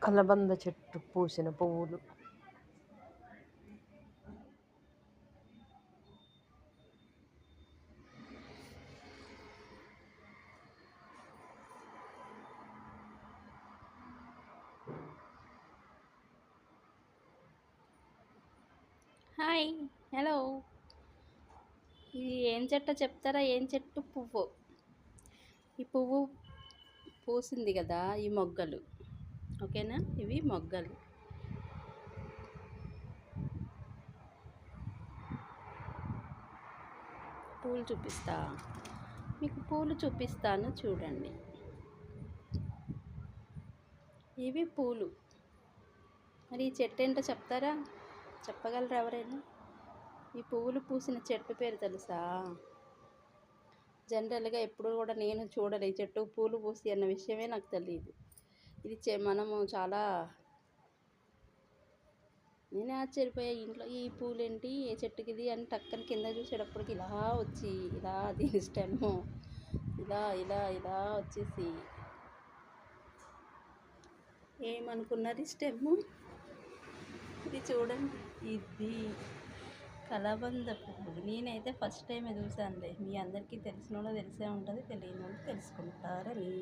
కలబంద చెట్టు పూసిన పువ్వులు. హాయ్. హలో. ఇది ఏం చెట్టో చెప్తారా? ఏం చెట్టు? పువ్వు. ఈ పువ్వు పూసింది కదా, ఈ మొగ్గలు. ఓకేనా? ఇవి మొగ్గలు. పూలు చూపిస్తా మీకు, పూలు చూపిస్తాను చూడండి. ఇవి పూలు. మరి ఈ చెట్టు ఏంటో చెప్తారా? చెప్పగలరా ఎవరైనా? ఈ పువ్వులు పూసిన చెట్టు పేరు తెలుసా? జనరల్గా ఎప్పుడు కూడా నేను చూడలే ఈ చెట్టు పూలు పూసి అన్న విషయమే నాకు తెలియదు. ఇది మనము చాలా, నేనే ఆశ్చర్యపోయా. ఇంట్లో ఈ పూలేంటి, ఏ చెట్టుకి ఇది అని టక్కన కింద చూసేటప్పటికి ఇలా వచ్చి, ఇలా దీని స్టెమ్ ఇలా ఇలా ఇలా వచ్చేసి, ఏమనుకున్నది స్టెమ్? ఇది చూడండి, ఇది కలబంద పువ్వు. నేనైతే ఫస్ట్ టైం చూసానులే. మీ అందరికీ తెలిసిన వాళ్ళు తెలిసే ఉంటుంది, తెలియని వాళ్ళు తెలుసుకుంటారని.